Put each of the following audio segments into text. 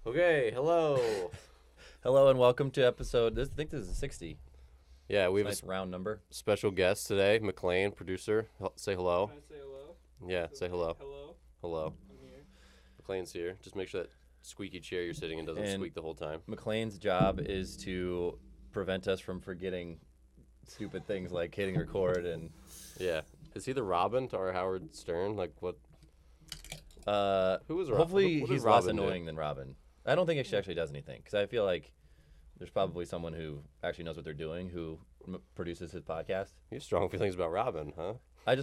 Okay, hello. Hello and welcome to episode. I think this is 60. Yeah, we have Nice round number. special guest today, McLean, producer. Say hello. Can I say hello? Yeah, say hello. Hello. Hello. I'm here. McLean's here. Just make sure that squeaky chair you're sitting in doesn't And- squeak the whole time. McLean's job is to prevent us from forgetting stupid things like hitting record and. Yeah. Is he the Robin to our Howard Stern? Like what? Who was Robin? Hopefully What did he's Robin less do? annoying than Robin. I don't think she actually does anything because I feel like there's probably someone who actually knows what they're doing who produces his podcast. You have strong feelings about Robin, huh? I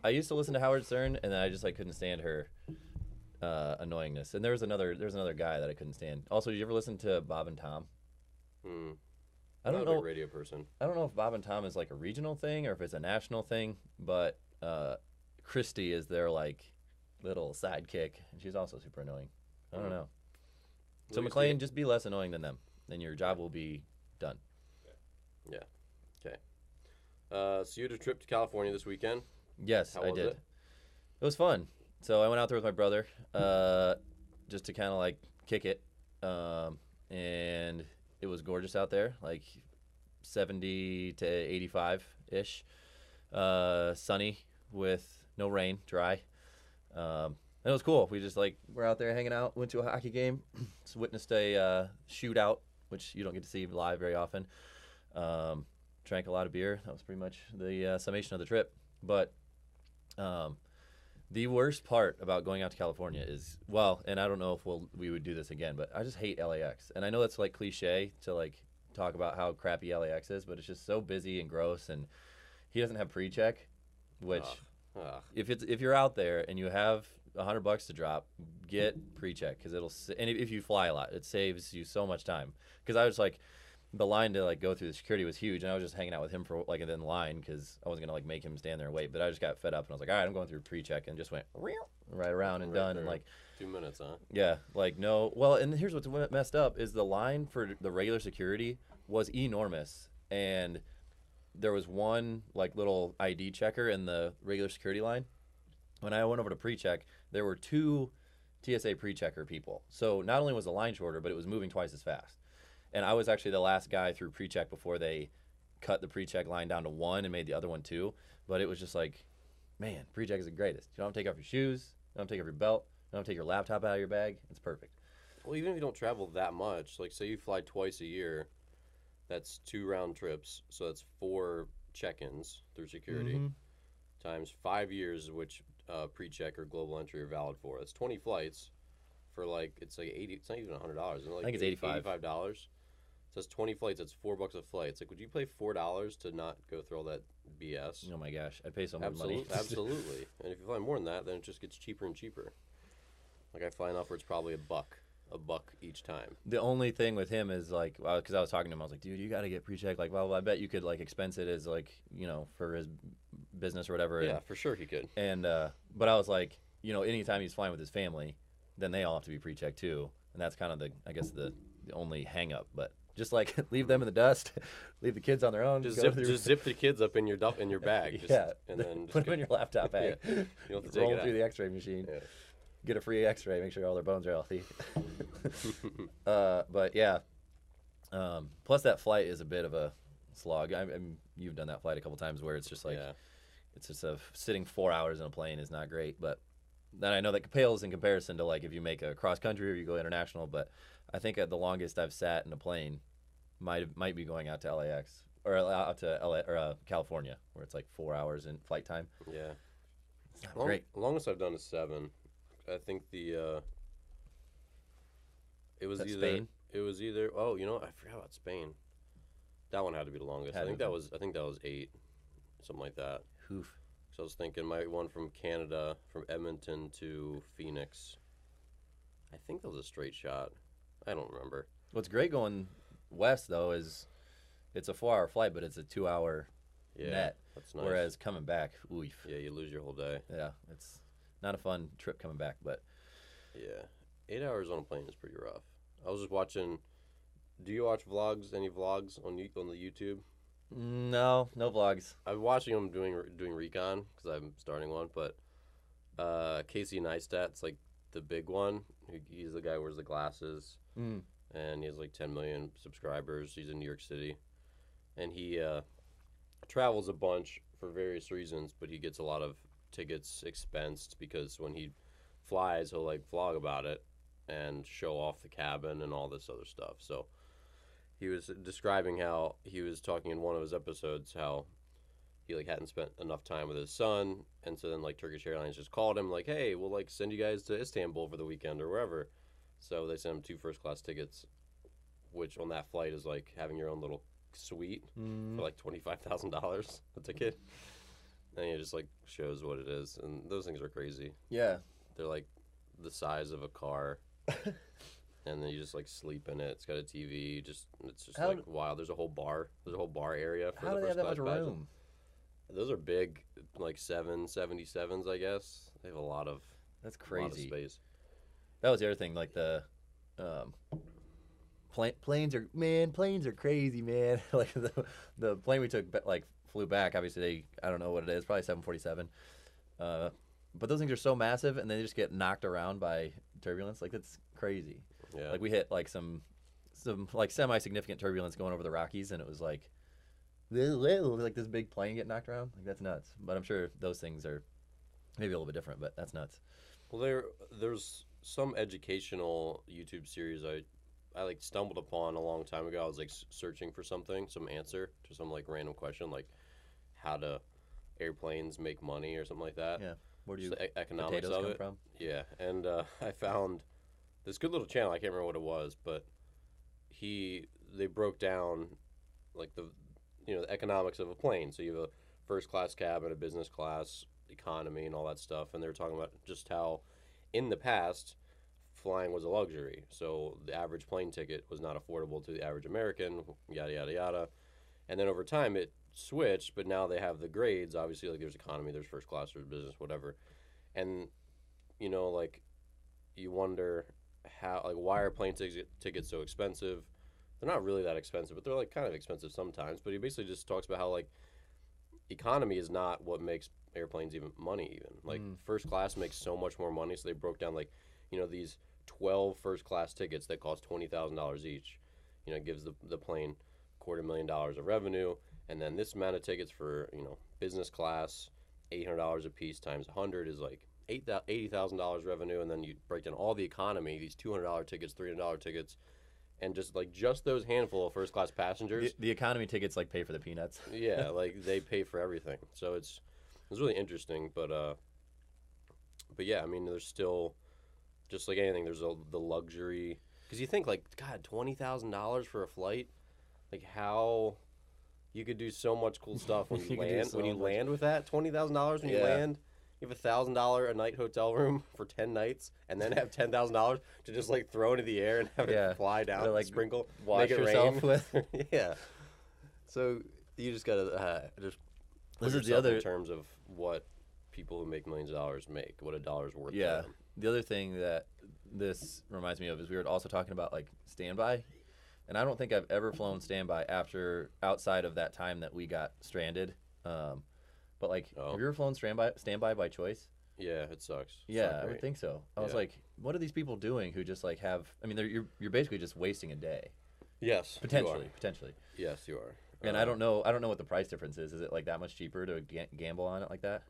used to listen to Howard Stern and then I just couldn't stand her annoyingness. And there's another guy that I couldn't stand. Also, did you ever listen to Bob and Tom? I don't Not a know. big radio person. I don't know if Bob and Tom is like a regional thing or if it's a national thing, but Christy is their little sidekick, and she's also super annoying. I don't know. So Louis McLean, D. just be less annoying than them, then your job will be done. Yeah. Okay. So you had a trip to California this weekend. Yes, How I was did. it? It was fun. So I went out there with my brother, just to kind of kick it, and it was gorgeous out there, 70 to 85 ish, sunny with no rain, dry. And it was cool. We just we're out there hanging out. Went to a hockey game. Just witnessed a shootout, which you don't get to see live very often. Drank a lot of beer. That was pretty much the summation of the trip. But the worst part about going out to California is, and I don't know if we would do this again, but I just hate LAX. And I know that's cliche to talk about how crappy LAX is, but it's just so busy and gross. And he doesn't have pre-check, which if you're out there and you have $100 to drop, get pre-check because and if you fly a lot, it saves you so much time. Because I was the line to go through the security was huge, and I was just hanging out with him for in line because I wasn't gonna make him stand there and wait. But I just got fed up and I was like, all right, I'm going through pre-check, and just went right around and done. there. And 2 minutes, huh? yeah, no. Well, and here's what's messed up is the line for the regular security was enormous, and there was one little ID checker in the regular security line. When I went over to pre-check, there were 2 TSA pre-checker people. So not only was the line shorter, but it was moving twice as fast. And I was actually the last guy through pre-check before they cut the pre-check line down to 1 and made the other one 2. But it was just man, pre-check is the greatest. You don't have to take off your shoes. You don't have to take off your belt. You don't have to take your laptop out of your bag. It's perfect. Well, even if you don't travel that much, say you fly twice a year, that's 2 round trips. So that's 4 check-ins through security times 5 years, which pre-check or global entry are valid for. That's 20 flights for it's 80. It's not even $100. I think it's $85. $85. So that's 20 flights. That's $4 a flight. It's would you pay $4 to not go through all that BS? Oh my gosh, I'd pay so much money. Absolutely. And if you fly more than that, then it just gets cheaper and cheaper. I fly enough where it's probably a buck each time. The only thing with him is because I was talking to him, I was like, dude, you got to get pre-check. Well, I bet you could expense it as for his business or whatever. Yeah, and, for sure he could. And but I was anytime he's flying with his family, then they all have to be pre-checked too, and that's kind of the only hang up. But just leave them in the dust, leave the kids on their own. Just zip the kids up in your bag. And then put them in your laptop bag. Yeah. You don't have to roll take it through out. the X-ray machine. Yeah. Get a free X-ray. Make sure all their bones are healthy. But yeah. Plus, that flight is a bit of a slog. You've done that flight a couple times where it's just it's just sitting 4 hours in a plane is not great. But then I know that pales in comparison to if you make a cross country or you go international. But I think the longest I've sat in a plane might be going out to LAX or out to LA or California, where it's 4 hours in flight time. Yeah. It's not great. Longest I've done is 7. I think it was either Spain? It was either I forgot about Spain. That one had to be the longest. I think that was 8, something like that. Oof. So I was thinking my one from Canada, from Edmonton to Phoenix. I think that was a straight shot. I don't remember. What's great going west though is it's a 4-hour flight, but it's a 2-hour net. That's nice. Whereas coming back, oof. Yeah, you lose your whole day. Yeah, it's not a fun trip coming back, but yeah, 8 hours on a plane is pretty rough. I was just watching. Do you watch vlogs? Any vlogs on the YouTube? No vlogs. I'm watching them doing recon because I'm starting one. But Casey Neistat's the big one. He's the guy who wears the glasses, Mm. and he has like 10 million subscribers. He's in New York City, and he travels a bunch for various reasons, but he gets a lot of tickets expensed because when he flies, he'll like vlog about it and show off the cabin and all this other stuff. So he was describing how he was talking in one of his episodes how he like hadn't spent enough time with his son, and so then like Turkish Airlines just called him like, hey, we'll like send you guys to Istanbul for the weekend or wherever. So they sent him 2 first class tickets, which on that flight is like having your own little suite for like $25,000 a ticket. And it just like shows what it is, and those things are crazy. Yeah. They're like the size of a car. And then you just like sleep in it. It's got a TV. It's just like wild. There's a whole bar. There's a whole bar area for How the do they first have that class much badges. room? Those are big, like 777s, I guess. They have a lot of That's a lot of crazy. space. That was the other thing, like the planes are crazy, man. Like the plane we took like flew back. Obviously, I don't know what it is, probably 747. But those things are so massive, and they just get knocked around by turbulence. Like that's crazy. Yeah. Like we hit like some like semi-significant turbulence going over the Rockies, and it was like this big plane get knocked around. Like that's nuts. But I'm sure those things are maybe a little bit different, but that's nuts. Well, there's some educational YouTube series I like stumbled upon a long time ago. I was like searching for something, some answer to some like random question, like how do airplanes make money or something like that. Yeah. Where do you Just the economics potatoes of come it. from? Yeah, and I found this good little channel. I can't remember what it was, but they broke down like the economics of a plane. So you have a first class cabin, a business class economy, and all that stuff. And they were talking about just how in the past flying was a luxury. So the average plane ticket was not affordable to the average American. Yada yada yada. And then over time it switched, but now they have the grades. Obviously, like there's economy, there's first class, there's business, whatever. And like you wonder how, like, why are plane tickets so expensive? They're not really that expensive, but they're like kind of expensive sometimes. But he basically just talks about how like economy is not what makes airplanes even money. Even like first class makes so much more money. So they broke down like these 12 first class tickets that cost $20,000 each. It gives the plane $250,000 of revenue, and then this amount of tickets for business class, $800 a piece times 100 is like $80,000 revenue, and then you break down all the economy, these $200 tickets, $300 tickets, and just those handful of first class passengers. The economy tickets like pay for the peanuts. Yeah, like they pay for everything. So it's really interesting, but yeah, I mean, there's still, just like anything, there's the luxury, because you think like, God, $20,000 for a flight, like how you could do so much cool stuff when you land. When you land with that $20,000 when you land, you have $1,000 a night hotel room for 10 nights, and then have $10,000 to just like throw into the air and have it fly down, or, like, sprinkle, wash make it yourself rain. with. Yeah. So you just gotta just put This is the yourself other in terms of what people who make millions of dollars make, what a dollar's worth. Yeah. To them. The other thing that this reminds me of is we were also talking about like standby, and I don't think I've ever flown standby outside of that time that we got stranded. But like, have you ever flown standby by choice? Yeah, it sucks. It's Yeah, not I would great. think so. I was like, what are these people doing who just like have? I mean, you're basically just wasting a day. Yes, Potentially. Yes, you are. And I don't know what the price difference is. Is it like that much cheaper to gamble on it like that?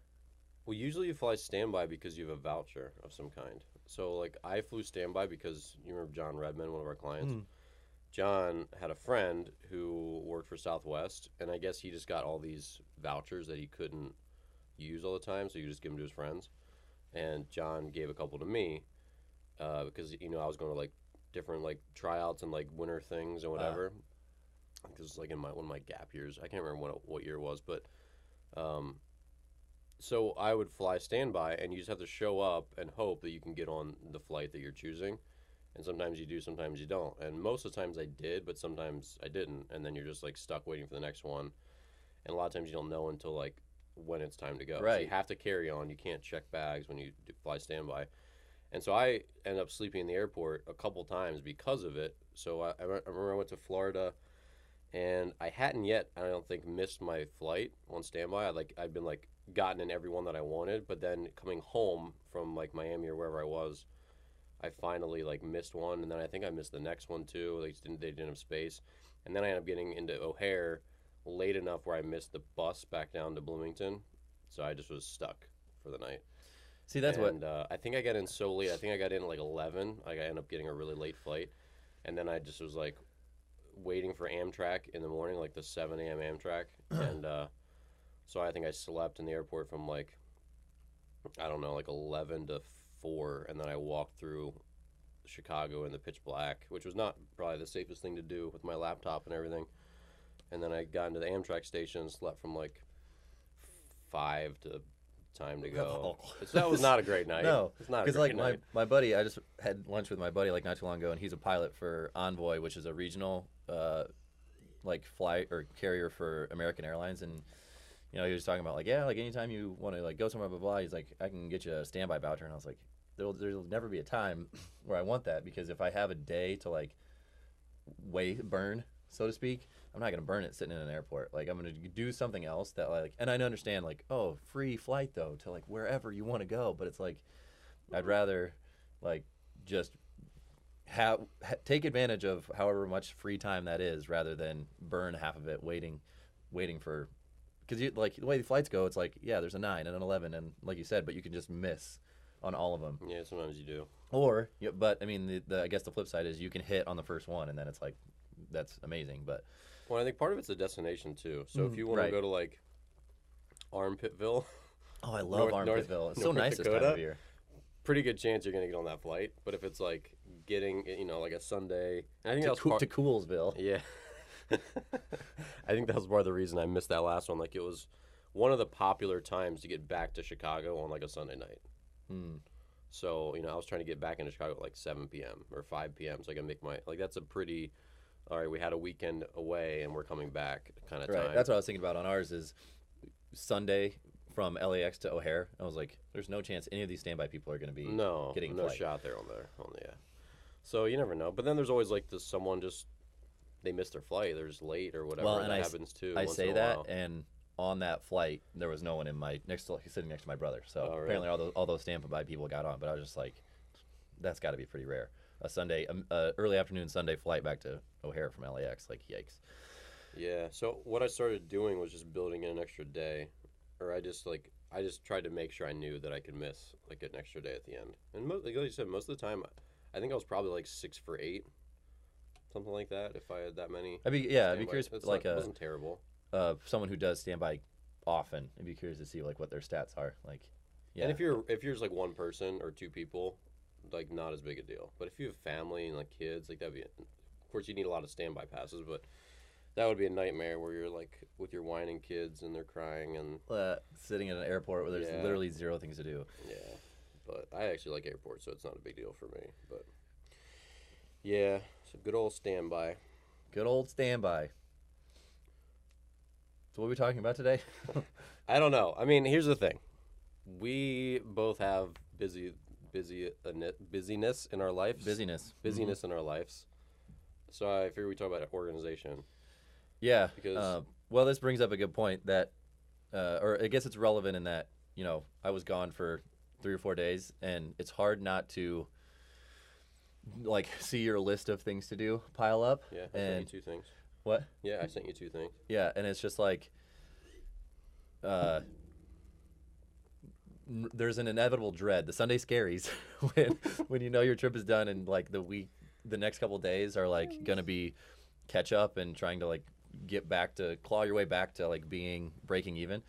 Well, usually you fly standby because you have a voucher of some kind. So, like, I flew standby because you remember John Redmond, one of our clients? John had a friend who worked for Southwest, and I guess he just got all these vouchers that he couldn't use all the time, so he just give them to his friends. And John gave a couple to me because, I was going to, like, different, like, tryouts and, like, winter things and whatever. Because, like, in one of my gap years, I can't remember what year it was, but... So I would fly standby, and you just have to show up and hope that you can get on the flight that you're choosing. And sometimes you do, sometimes you don't. And most of the times I did, but sometimes I didn't. And then you're just like stuck waiting for the next one. And a lot of times you don't know until like when it's time to go. Right. So you have to carry on. You can't check bags when you fly standby. And so I ended up sleeping in the airport a couple times because of it. So I remember I went to Florida, and I hadn't yet, I don't think, missed my flight on standby. I'd been like gotten in every one that I wanted, but then coming home from like Miami or wherever I was, I finally like missed one, and then I think I missed the next one too. They didn't have space, and then I ended up getting into O'Hare late enough where I missed the bus back down to Bloomington, so I just was stuck for the night. See, that's And I think I got in so late. I think I got in at like 11. Like I ended up getting a really late flight, and then I just was like waiting for Amtrak in the morning, like the 7 a.m. Amtrak, and so I think I slept in the airport from like I don't know, like 11 to 4, and then I walked through Chicago in the pitch black, which was not probably the safest thing to do with my laptop and everything. And then I got into the Amtrak station and slept from like 5 to time to go. So that was not a great night. No, it's not a because great like night. my buddy, I just had lunch with my buddy like not too long ago, and he's a pilot for Envoy, which is a regional like flight or carrier for American Airlines, and you know he was talking about like like anytime you want to like go somewhere blah blah, he's like I can get you a standby voucher, and I was like there'll never be a time where I want that, because if I have a day to like burn, so to speak, I'm not gonna burn it sitting in an airport. Like I'm gonna do something else that like, and I understand like, oh, free flight though to like wherever you want to go, but it's like I'd rather like just take advantage of however much free time that is, rather than burn half of it waiting for, because you like the way the flights go, it's like there's a 9 and an 11, and like you said, but you can just miss on all of them. Yeah, sometimes you do. Or but I mean the I guess the flip side is you can hit on the first one, and then it's like that's amazing. But Well, I think part of it's the destination too. So if you want to go to like Armpittville, oh, I love Armpittville. It's so nice this time of year. Pretty good chance you're gonna get on that flight. But if it's like getting, like a Sunday, I think to Coolsville. Yeah, I think that was part of the reason I missed that last one. Like it was one of the popular times to get back to Chicago on like a Sunday night. So I was trying to get back into Chicago at like 7 p.m. or 5 p.m. so I can make that's a pretty. All right, we had a weekend away and we're coming back kind of time. Right, that's what I was thinking about on ours is Sunday from LAX to O'Hare. I was like, there's no chance any of these standby people are going to be getting no flight. shot there on there. So you never know. But then there's always like someone just they missed their flight. They're just late or whatever. Well, and that happens too. I once say in a that, while. and on that flight there was no one in sitting next to my brother. So Oh, really? apparently all those standby people got on, but I was just like, that's got to be pretty rare. A Sunday, early afternoon Sunday flight back to O'Hare from LAX, like yikes. Yeah. So what I started doing was just building in an extra day, or I just tried to make sure I knew that I could miss like an extra day at the end. And like you said, most of the time, I think I was probably like 6 for 8, something like that. If I had that many. I'd be curious. It wasn't terrible. Someone who does standby often, I'd be curious to see like what their stats are. Like, yeah. And if you're just like one person or 2 people, like not as big a deal. But if you have family and like kids, like that'd be. Of course, you need a lot of standby passes, but that would be a nightmare where you're like with your whining kids and they're crying and sitting in an airport where there's literally 0 things to do. Yeah, but I actually like airports, so it's not a big deal for me. But yeah, so good old standby. Good old standby. So what are we talking about today? I don't know. I mean, here's the thing: we both have busyness in our lives. Busyness in our lives. So I figure we talk about organization. Yeah. Because well, this brings up a good point that, or I guess it's relevant in that I was gone for 3 or 4 days, and it's hard not to like see your list of things to do pile up. Yeah, I sent you 2 things. What? Yeah, I sent you 2 things. Yeah, and it's just like, there's an inevitable dread, the Sunday scaries, when your trip is done and like the next couple of days are like gonna be catch up and trying to like claw your way back to like breaking even,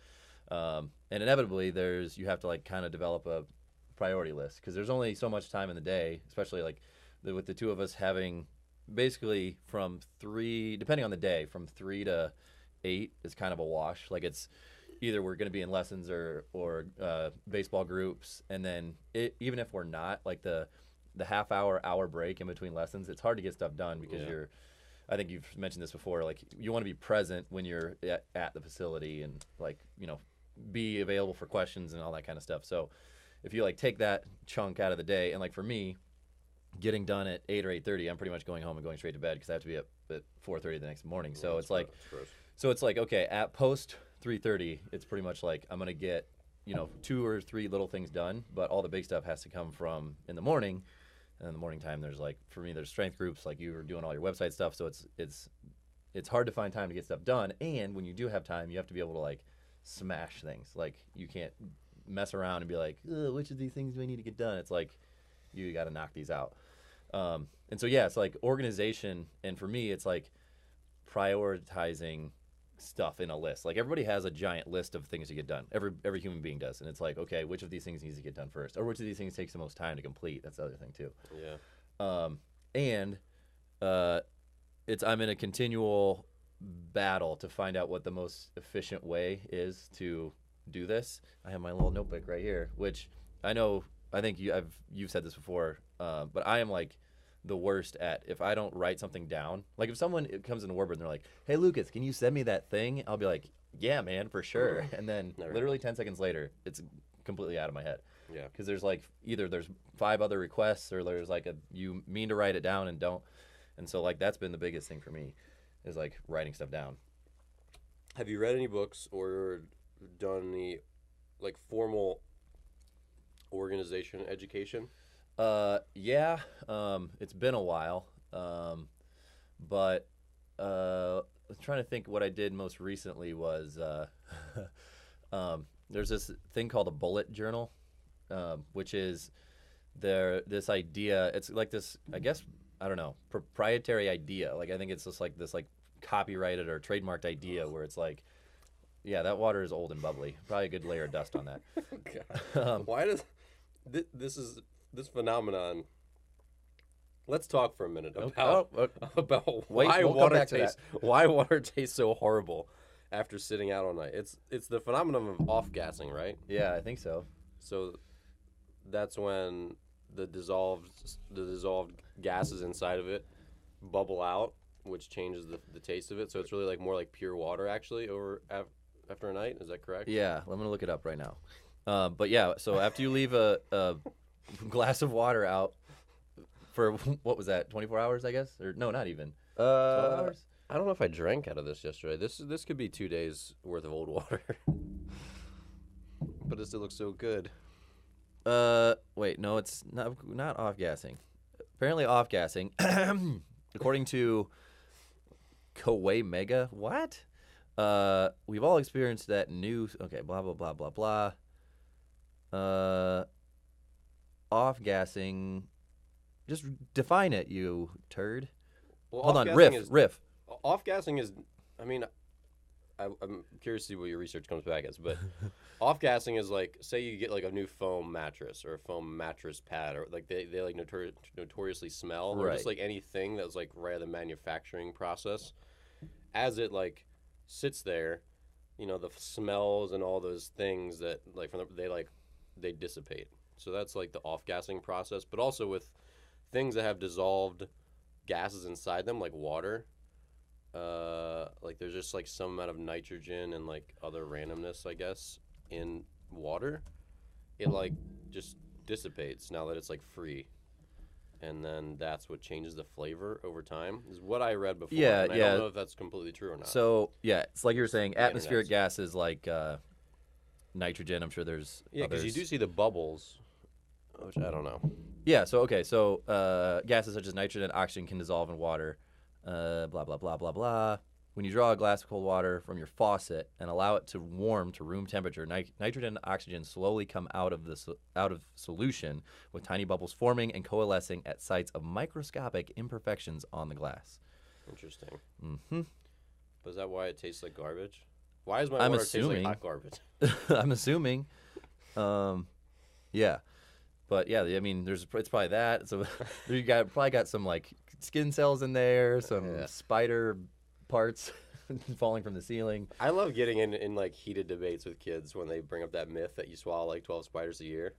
and inevitably you have to like kind of develop a priority list, because there's only so much time in the day, especially like with the 2 of us having basically from 3, depending on the day, from 3 to 8 is kind of a wash. Like it's either we're going to be in lessons or baseball groups, and then even if we're not, like the half hour break in between lessons, it's hard to get stuff done because I think you've mentioned this before, like you want to be present when you're at the facility and like be available for questions and all that kind of stuff. So if you like take that chunk out of the day, and like for me, getting done at 8 or 8:30, I'm pretty much going home and going straight to bed because I have to be up at 4:30 the next morning. So it's like, okay, at post 3:30, it's pretty much like I'm gonna get 2 or 3 little things done, but all the big stuff has to come from in the morning. And in the morning time, there's like, for me, there's strength groups, like you were doing all your website stuff. So it's hard to find time to get stuff done. And when you do have time, you have to be able to like smash things. Like you can't mess around and be like, which of these things do I need to get done? It's like, you got to knock these out. And so, yeah, it's like organization. And for me, it's like prioritizing stuff in a list. Like everybody has a giant list of things to get done. Every human being does. And it's like, okay, which of these things needs to get done first? Or which of these things takes the most time to complete? That's the other thing too. Yeah. And I'm in a continual battle to find out what the most efficient way is to do this. I have my little notebook right here, which I think you've said this before, but I am like the worst at, if I don't write something down. Like if someone comes into Warbird and they're like, hey Lucas, can you send me that thing? I'll be like, yeah man, for sure. And then literally 10 seconds later, it's completely out of my head. Yeah. Because there's like, either there's 5 other requests, or there's like you mean to write it down and don't. And so like that's been the biggest thing for me, is like writing stuff down. Have you read any books or done any like formal organization education? Yeah, it's been a while, but I'm trying to think what I did most recently was, there's this thing called a bullet journal, which is this idea, it's like this, I guess, I don't know, proprietary idea. Like, I think it's just like this like copyrighted or trademarked idea where it's like, yeah, that water is old and bubbly. Probably a good layer of dust on that. God. Why does this phenomenon? Let's talk for a minute about why water tastes so horrible after sitting out all night. It's the phenomenon of off-gassing, right? Yeah, I think so. So that's when the dissolved gases inside of it bubble out, which changes the taste of it. So it's really like more like pure water actually after a night. Is that correct? Yeah, I'm gonna look it up right now. But yeah, so after you leave a glass of water out for, what was that, 24 hours, I guess? Or no, not even. 12 hours? I don't know if I drank out of this yesterday. This could be 2 days worth of old water. But it still looks so good. Wait, no, it's not off-gassing. Apparently off-gassing, according to Koei Mega, what? We've all experienced that new, okay, blah, blah, blah, blah, blah. Off-gassing, just define it, you turd. Well, hold on, riff. Off-gassing is, I mean, I'm curious to see what your research comes back as, but off-gassing is like, say you get like a new foam mattress or a foam mattress pad, or like they like notoriously smell, or just like anything that's like right at the manufacturing process. As it like sits there, you know, the smells and all those things that like they dissipate. So that's like the off-gassing process, but also with things that have dissolved gases inside them, like water. Like there's just like some amount of nitrogen and like other randomness, I guess, in water. It like just dissipates now that it's like free, and then that's what changes the flavor over time. Is what I read before. Yeah, and I don't know if that's completely true or not. So yeah, it's like you were saying, atmospheric gases like nitrogen. I'm sure there's because you do see the bubbles, which I don't know. Yeah. So okay. So gases such as nitrogen and oxygen can dissolve in water. Blah blah blah blah blah. When you draw a glass of cold water from your faucet and allow it to warm to room temperature, nitrogen and oxygen slowly come out of solution, with tiny bubbles forming and coalescing at sites of microscopic imperfections on the glass. Interesting. Mm-hmm. But is that why it tastes like garbage? Why does my water taste like hot garbage? I'm assuming. Yeah. But yeah, I mean, it's probably that. So you probably got some like skin cells in there, some spider parts falling from the ceiling. I love getting in like heated debates with kids when they bring up that myth that you swallow like 12 spiders a year.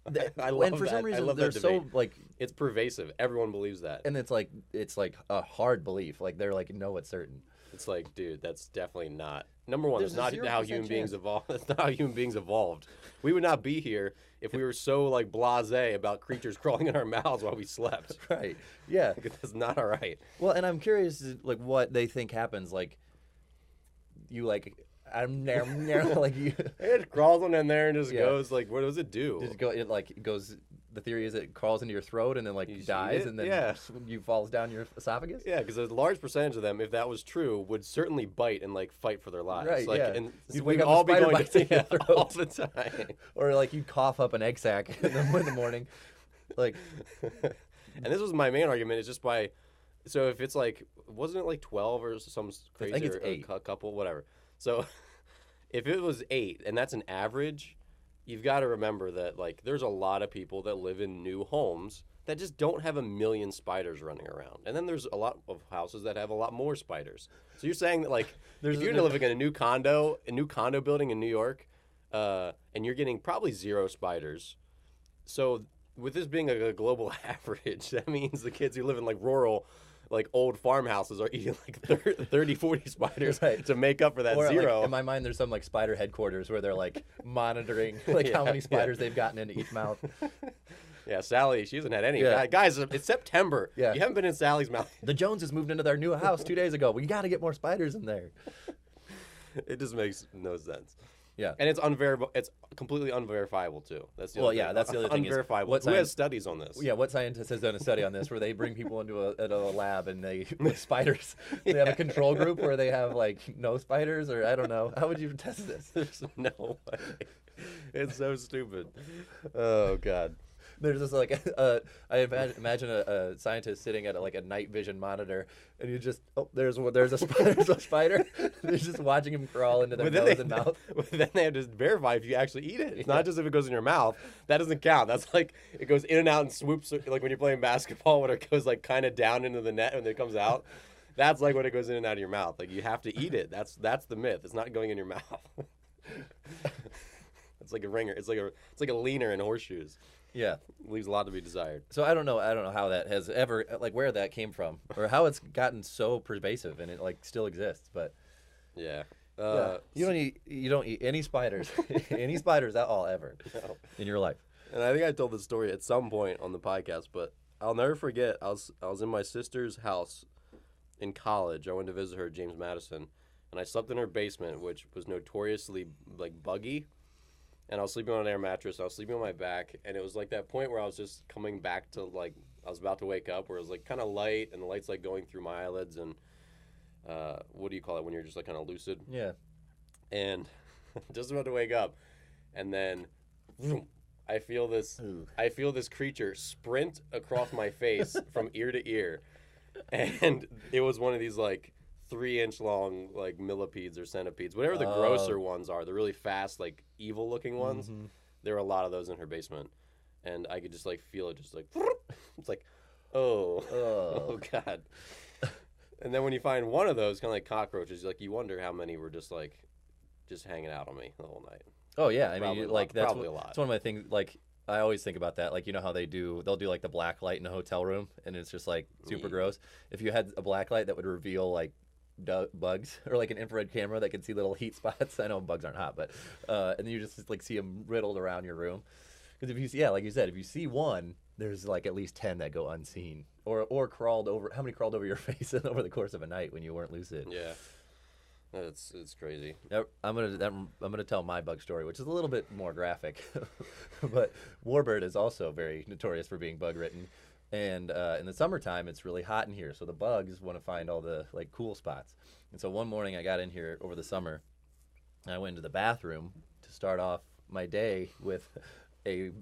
I love and for that. some reason, I love they're that debate. so like it's pervasive. Everyone believes that, and it's like a hard belief. Like they're like, no, it's certain. It's like, dude, that's definitely not. Number one, There's that's not how human beings evolved. That's not how human beings evolved. We would not be here if we were so like blasé about creatures crawling in our mouths while we slept. Right. Yeah. That's not all right. Well, and I'm curious, like, what they think happens. Like, you like, I'm there, like you. It crawls on in there and just goes like, what does it do? It goes the theory is it crawls into your throat and then like You just eat dies it? and then Yeah. you falls down your esophagus. Yeah, because a large percentage of them, if that was true, would certainly bite and like fight for their lives. Right, Like, yeah. and You'd we'd wake up all with be spider going bites in your to all throat. the time. Or like you cough up an egg sac in the morning. Like, And this was my main argument is just by, so if it's like, wasn't it like 12 or some crazy, think it's or 8. a couple, whatever. So if it was 8 and that's an average, you've got to remember that like there's a lot of people that live in new homes that just don't have a million spiders running around. And then there's a lot of houses that have a lot more spiders. So you're saying that like if you're living in a new condo building in New York, and you're getting probably 0 spiders. So with this being a global average, that means the kids who live in like rural, like old farmhouses are eating like 30, 40 spiders Right. to make up for that or 0. like, in my mind, there's some like spider headquarters where they're like monitoring like how many spiders they've gotten into each mouth. Yeah, Sally, she hasn't had any. Yeah. Guys, it's September. Yeah. You haven't been in Sally's mouth. The Joneses moved into their new house 2 days ago. We got to get more spiders in there. It just makes no sense. Yeah. And it's unverifiable. It's completely unverifiable too. That's the other thing. That's the other thing. Unverifiable. Who has studies on this? Yeah, what scientist has done a study on this where they bring people into a lab and they with spiders? They have a control group where they have like no spiders, or I don't know. How would you test this? There's no way. It's so stupid. Oh God. There's this like I imagine a scientist sitting at like a night vision monitor, and you just there's a spider. They're just watching him crawl into their nose and mouth. But then they have to verify if you actually eat it. It's not just if it goes in your mouth. That doesn't count. That's like it goes in and out and swoops, like when you're playing basketball, when it goes like kind of down into the net when it comes out. That's like when it goes in and out of your mouth. Like you have to eat it. That's the myth. It's not going in your mouth. It's like a ringer. It's like a leaner in horseshoes. Yeah, leaves a lot to be desired. So I don't know how that has ever like where that came from or how it's gotten so pervasive and it like still exists. But yeah, you don't eat any spiders, any spiders at all ever in your life. And I think I told this story at some point on the podcast, but I'll never forget. I was in my sister's house in college. I went to visit her at James Madison, and I slept in her basement, which was notoriously like buggy. And I was sleeping on an air mattress. I was sleeping on my back, and it was like that point where I was just coming back to like I was about to wake up, where it was like kind of light, and the light's like going through my eyelids, and what do you call it when you're just like kind of lucid? Yeah. And just about to wake up, and then I feel this creature sprint across my face from ear to ear, and it was one of these like 3-inch long like millipedes or centipedes, whatever the grosser ones are, the really fast like evil looking ones. Mm-hmm. There were a lot of those in her basement, and I could just like feel it just like it's like oh God. And then when you find one of those kind of like cockroaches, like you wonder how many were just hanging out on me the whole night. Oh yeah, I probably mean like that's probably a lot. That's one of my things. Like I always think about that. Like you know how they'll do like the black light in a hotel room, and it's just like super gross. If you had a black light that would reveal like bugs, or like an infrared camera that can see little heat spots. I know bugs aren't hot, but and then you just like see them riddled around your room. Because if you see, like you said, if you see one, there's like at least 10 that go unseen, or crawled over. How many crawled over your face over the course of a night when you weren't lucid? Yeah, it's crazy. I'm gonna tell my bug story, which is a little bit more graphic, but Warbird is also very notorious for being bug ridden. And in the summertime, it's really hot in here, so the bugs want to find all the like cool spots. And so one morning, I got in here over the summer, and I went into the bathroom to start off my day with a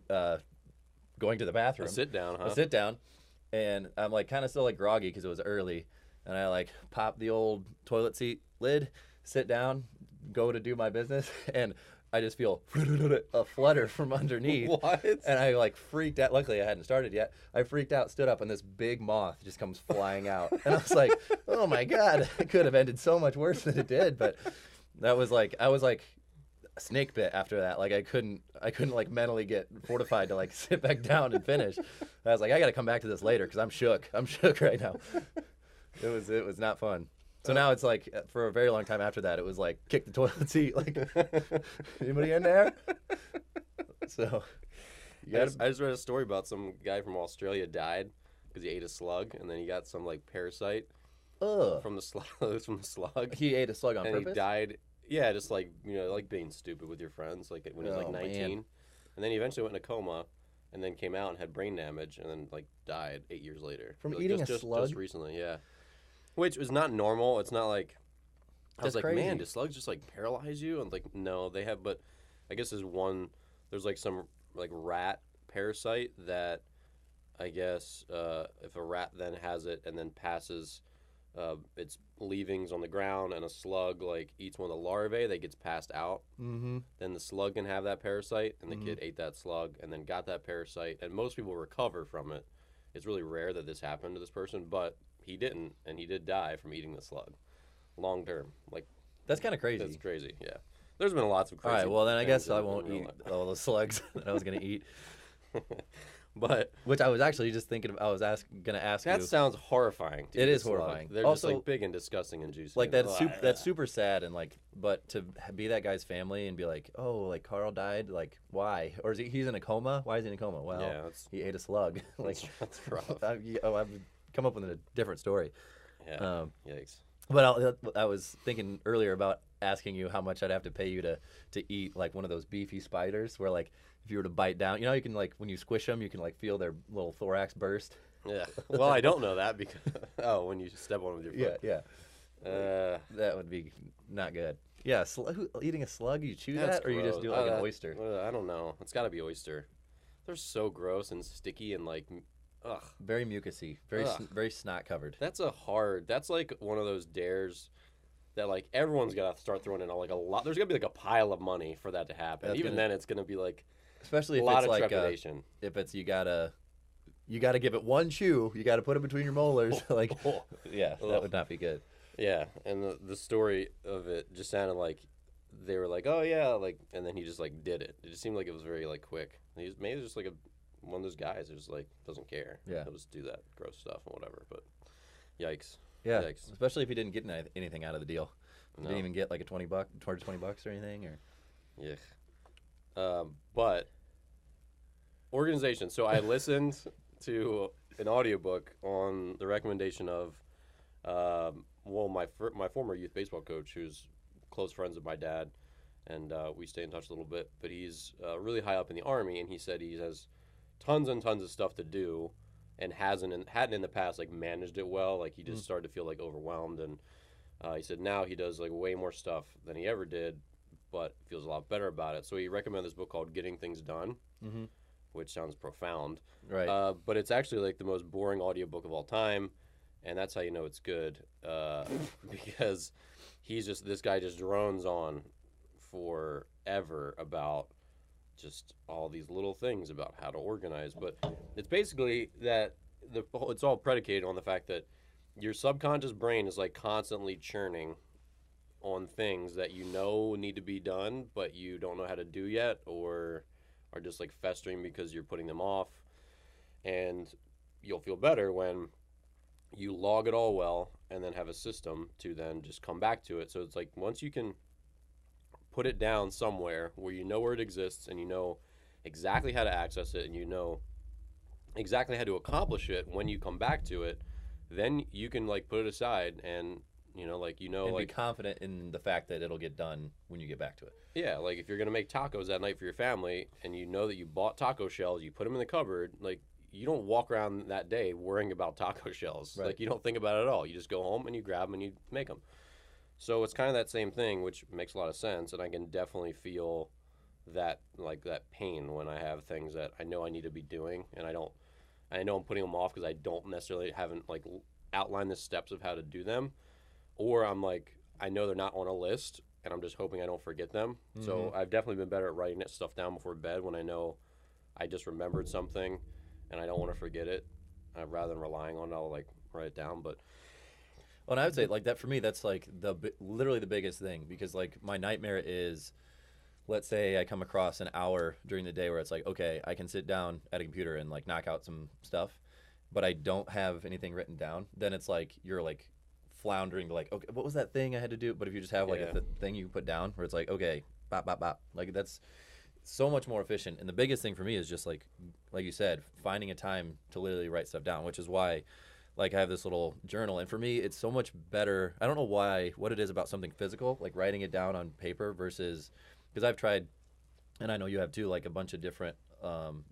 going to the bathroom. A sit down, huh? A sit down, and I'm like kind of still like groggy because it was early, and I like pop the old toilet seat lid, sit down, go to do my business, and I just feel a flutter from underneath. What? And I like freaked out. Luckily, I hadn't started yet. I freaked out, stood up, and this big moth just comes flying out. And I was like, oh my God, it could have ended so much worse than it did. But I was like a snake bit after that. Like I couldn't like mentally get fortified to like sit back down and finish. I was like, I got to come back to this later because I'm shook. I'm shook right now. It was not fun. So now it's like, for a very long time after that, it was like, kick the toilet seat. Like, anybody in there? So, I just read a story about some guy from Australia died because he ate a slug, and then he got some like parasite from the slug. He ate a slug on purpose? And he died, yeah, just like, like being stupid with your friends, like when he was like 19. Man. And then he eventually went in a coma, and then came out and had brain damage, and then like died 8 years later From like, eating a just slug? recently, yeah. Which was not normal. It's not like I was That's like, crazy. man, do slugs just like paralyze you? And like, no, they have, but I guess there's like some like rat parasite that I guess if a rat then has it and then passes its leavings on the ground and a slug like eats one of the larvae that gets passed out, then the slug can have that parasite, and the kid ate that slug and then got that parasite, and most people recover from it. It's really rare that this happened to this person, but he didn't, and he did die from eating the slug long term. Like, That's kind of crazy. that's crazy, yeah. There's been lots of All crazy right, well then I things guess I in won't real eat life. all those slugs that I was gonna eat. But Which I was actually just thinking of. I was gonna ask that you. sounds horrifying. To It eat a is slug. horrifying. They're Also, just like big and disgusting and juicy. Like and that's super sad, and like, but to be that guy's family and be like, oh, like Carl died, like why? Or is he's in a coma? Why is he in a coma? Well, Yeah, that's- he ate a slug. Like that's rough. I've come up with a different story. Yeah. Yikes. But I was thinking earlier about asking you how much I'd have to pay you to eat like one of those beefy spiders, where like if you were to bite down, you can like when you squish them, you can like feel their little thorax burst. Yeah. Well, I don't know that because when you step on it with your foot. Yeah. That would be not good. Yeah, eating a slug, you chew That's that, or you just gross. do it like an oyster? I don't know. It's got to be oyster. They're so gross and sticky and like, ugh. Very mucusy, very snot covered. That's like one of those dares that like everyone's got to start throwing in like a lot. There's gonna be like a pile of money for that to happen. Even then, it's gonna be like especially a if lot it's of like trepidation. if it's you gotta give it one chew, you gotta put it between your molars. Like, yeah, that would not be good. Yeah, and the story of it just sounded like they were like, oh yeah, like, and then he just like did it. It just seemed like it was very like quick. Maybe just like one of those guys who just like doesn't care. Yeah, he'll just do that gross stuff and whatever. But yikes. Yeah, yikes. Especially if he didn't get anything out of the deal. No. Didn't even get like a $20 or anything, or yeah. But organization. So I listened to an audiobook on the recommendation of my former youth baseball coach, who's close friends with my dad, and we stay in touch a little bit. But he's really high up in the Army, and he said he has tons and tons of stuff to do, and hadn't in the past like managed it well. Like he just started to feel like overwhelmed, and he said now he does like way more stuff than he ever did, but feels a lot better about it. So he recommended this book called Getting Things Done, which sounds profound. right? But it's actually like the most boring audiobook of all time, and that's how you know it's good, because this guy just drones on forever about just all these little things about how to organize. But it's basically that it's all predicated on the fact that your subconscious brain is like constantly churning on things that you know need to be done, but you don't know how to do yet, or are just like festering because you're putting them off. And you'll feel better when you log it all well and then have a system to then just come back to it. So it's like once you can put it down somewhere where you know where it exists and you know exactly how to access it and you know exactly how to accomplish it when you come back to it, then you can like put it aside and and be confident in the fact that it'll get done when you get back to it. Yeah, like if you're gonna make tacos that night for your family and you know that you bought taco shells, you put them in the cupboard, like you don't walk around that day worrying about taco shells. Right. Like you don't think about it at all. You just go home and you grab them and you make them. So it's kind of that same thing, which makes a lot of sense, and I can definitely feel that pain when I have things that I know I need to be doing, and I know I'm putting them off because I don't necessarily haven't like outlined the steps of how to do them, or I'm like I know they're not on a list, and I'm just hoping I don't forget them. So I've definitely been better at writing that stuff down before bed when I know I just remembered something, and I don't want to forget it. Rather than relying on it, I'll like write it down, but. Well, and I would say like that for me, that's like literally the biggest thing, because like my nightmare is, let's say I come across an hour during the day where it's like, okay, I can sit down at a computer and like knock out some stuff, but I don't have anything written down. Then it's like you're like floundering to like, okay, what was that thing I had to do? But if you just have like a thing you put down where it's like, okay, bop, bop, bop, like that's so much more efficient. And the biggest thing for me is just like you said, finding a time to literally write stuff down, which is why like I have this little journal, and for me it's so much better. I don't know what it is about something physical, like writing it down on paper versus, because I've tried, and I know you have too, like a bunch of different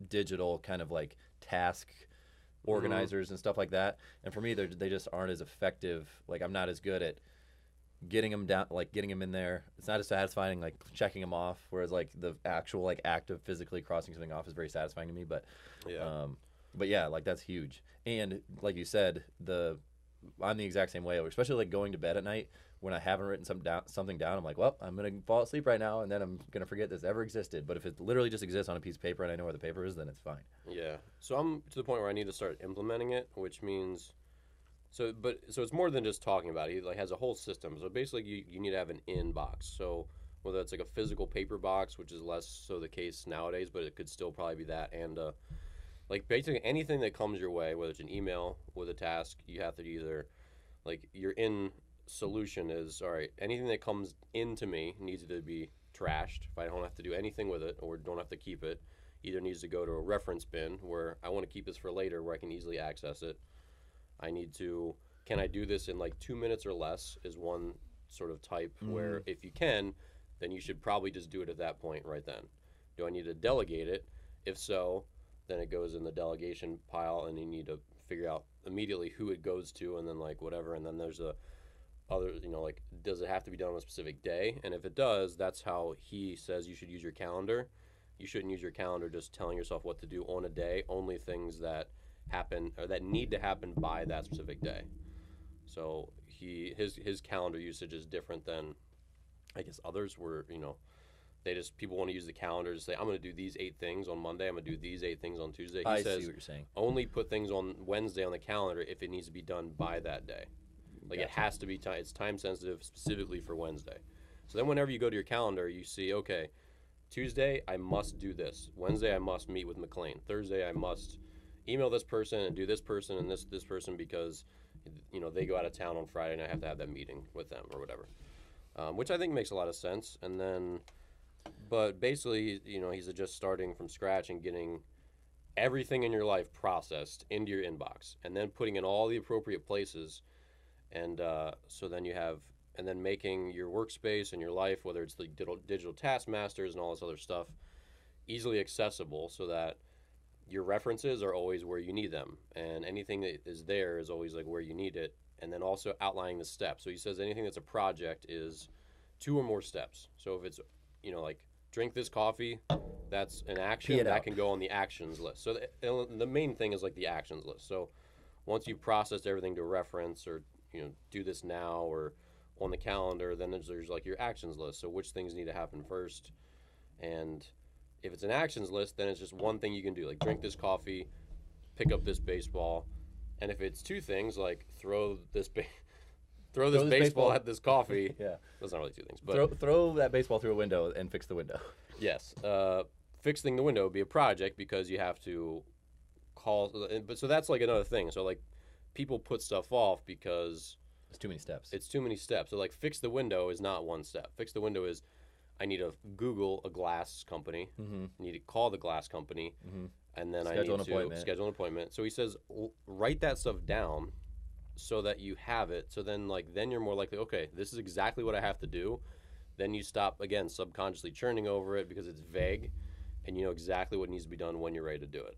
digital kind of like task organizers and stuff like that. And for me, they just aren't as effective. Like I'm not as good at getting them down, like getting them in there. It's not as satisfying like checking them off. Whereas like the actual like act of physically crossing something off is very satisfying to me. But yeah, like that's huge. And like you said, I'm the exact same way, especially like going to bed at night when I haven't written something down. I'm like, well, I'm going to fall asleep right now, and then I'm going to forget this ever existed. But if it literally just exists on a piece of paper and I know where the paper is, then it's fine. Yeah. So I'm to the point where I need to start implementing it, which means so it's more than just talking about it. He like has a whole system. So basically you need to have an inbox. So whether it's like a physical paper box, which is less so the case nowadays, but it could still probably be that, and like basically anything that comes your way, whether it's an email with a task, you have to either like your in solution is all right. Anything that comes into me needs to be trashed. If I don't have to do anything with it or don't have to keep it, either needs to go to a reference bin where I want to keep this for later where I can easily access it. Can I do this in like 2 minutes or less is one sort of type where if you can, then you should probably just do it at that point right then. Do I need to delegate it? If so, then it goes in the delegation pile and you need to figure out immediately who it goes to and then like whatever. And then there's other, like, does it have to be done on a specific day? And if it does, that's how he says you should use your calendar. You shouldn't use your calendar just telling yourself what to do on a day, only things that happen or that need to happen by that specific day. So his calendar usage is different than I guess others were, people want to use the calendar to say, I'm going to do these 8 things on Monday. I'm going to do these 8 things on Tuesday. He says, see what you're saying. Only put things on Wednesday on the calendar if it needs to be done by that day. Like It has to be it's time sensitive specifically for Wednesday. So then whenever you go to your calendar, you see, okay, Tuesday I must do this. Wednesday I must meet with McLean. Thursday I must email this person and do this person and this person because they go out of town on Friday and I have to have that meeting with them or whatever. Which I think makes a lot of sense. And then but basically, he's just starting from scratch and getting everything in your life processed into your inbox and then putting in all the appropriate places. And so then and then making your workspace and your life, whether it's the digital task masters and all this other stuff, easily accessible so that your references are always where you need them. And anything that is there is always like where you need it. And then also outlining the steps. So he says anything that's a project is 2 or more steps. So if it's, like drink this coffee, that's an action that can go on the actions list. So the main thing is like the actions list. So once you've processed everything to reference or, do this now or on the calendar, then there's like your actions list. So which things need to happen first. And if it's an actions list, then it's just one thing you can do, like drink this coffee, pick up this baseball. And if it's 2 things, like throw this baseball at this coffee. Yeah. That's not really 2 things. But throw that baseball through a window and fix the window. Yes. Fixing the window would be a project because you have to call. But so that's like another thing. So like people put stuff off because it's too many steps. It's too many steps. So like fix the window is not one step. Fix the window is I need to Google a glass company. Mm-hmm. I need to call the glass company. Mm-hmm. And then schedule an appointment. So he says, write that stuff down so that you have it. So then you're more likely, okay, this is exactly what I have to do. Then you stop, again, subconsciously churning over it because it's vague and you know exactly what needs to be done when you're ready to do it.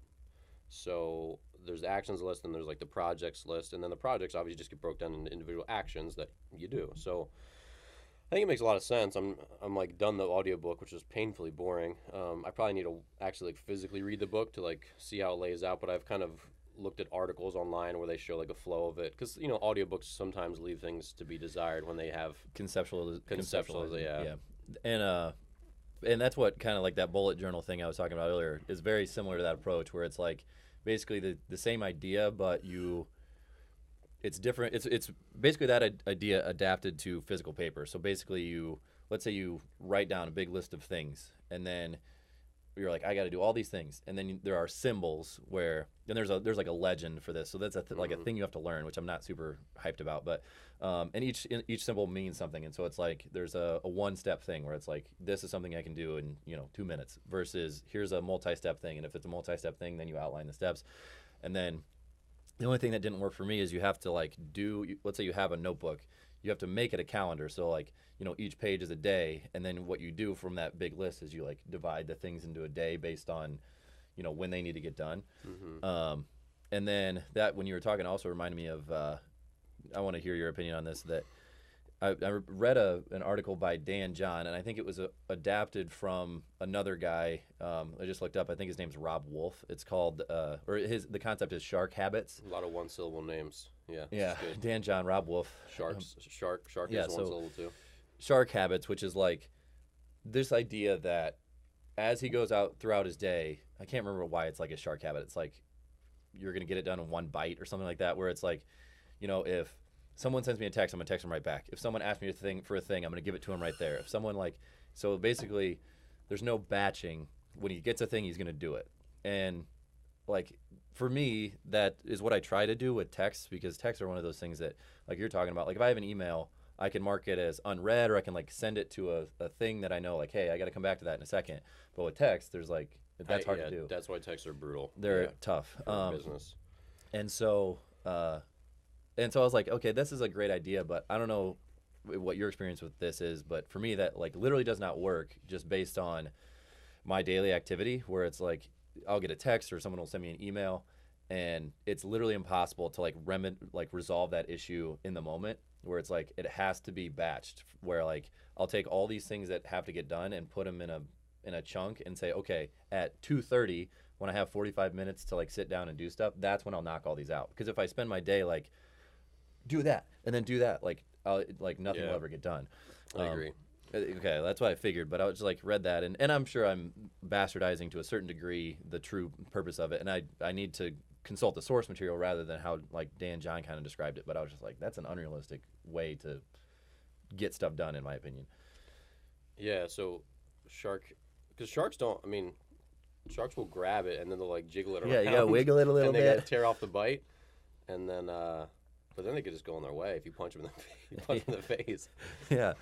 So there's the actions list and there's like the projects list. And then the projects obviously just get broken down into individual actions that you do. So I think it makes a lot of sense. I'm like done the audiobook, which is painfully boring. I probably need to actually like physically read the book to like see how it lays out, but I've kind of looked at articles online where they show like a flow of it because audiobooks sometimes leave things to be desired when they have conceptualization. Yeah. And that's what kind of like that bullet journal thing I was talking about earlier is very similar to that approach where it's like basically the same idea, but it's different. It's basically that idea adapted to physical paper. So basically let's say you write down a big list of things and then you're like, I got to do all these things. And then there are symbols and there's like a legend for this. So that's like a thing you have to learn, which I'm not super hyped about, but, and each symbol means something. And so it's like, there's a 1-step thing where it's like, this is something I can do in, 2 minutes versus here's a multi-step thing. And if it's a multi-step thing, then you outline the steps. And then the only thing that didn't work for me is you have to like let's say you have a notebook, you have to make it a calendar. So like, each page is a day. And then what you do from that big list is you like divide the things into a day based on, when they need to get done. Mm-hmm. And then that, when you were talking, also reminded me of, I want to hear your opinion on this, that I read an article by Dan John, and I think it was adapted from another guy. I just looked up. I think his name's Rob Wolf. It's called, the concept is Shark Habits. A lot of one-syllable names. Yeah. Yeah. Dan John, Rob Wolf. Shark yeah, is one syllable too. Shark Habits, which is like this idea that as he goes out throughout his day, I can't remember why it's like a shark habit. It's like you're going to get it done in one bite or something like that, where it's like, if someone sends me a text, I'm going to text them right back. If someone asks me for a thing, I'm going to give it to him right there. If someone so basically there's no batching. When he gets a thing, he's going to do it. And for me, that is what I try to do with texts, because texts are one of those things that, like you're talking about, if I have an email, I can mark it as unread, or I can send it to a thing that I know, hey, I got to come back to that in a second. But with text, there's that's hard to do. That's why texts are brutal. They're tough. Business. And so I was like, okay, this is a great idea, but I don't know what your experience with this is. But for me, that literally does not work, just based on my daily activity, where it's I'll get a text or someone will send me an email, and it's literally impossible to resolve that issue in the moment, where it's it has to be batched, where I'll take all these things that have to get done and put them in a chunk and say, okay, at 2:30, when I have 45 minutes to sit down and do stuff, that's when I'll knock all these out. Because if I spend my day do that and then do that, nothing will ever get done. I agree. Okay, that's what I figured, but I just read that, and I'm sure I'm bastardizing to a certain degree the true purpose of it, and I need to consult the source material rather than how Dan John kind of described it. But I was just that's an unrealistic way to get stuff done, in my opinion. Yeah, so because sharks sharks will grab it and then they'll jiggle it around. Yeah, you gotta wiggle it a little and bit. They gotta tear off the bite, and then but then they could just go on their way if you punch them in the face. Yeah.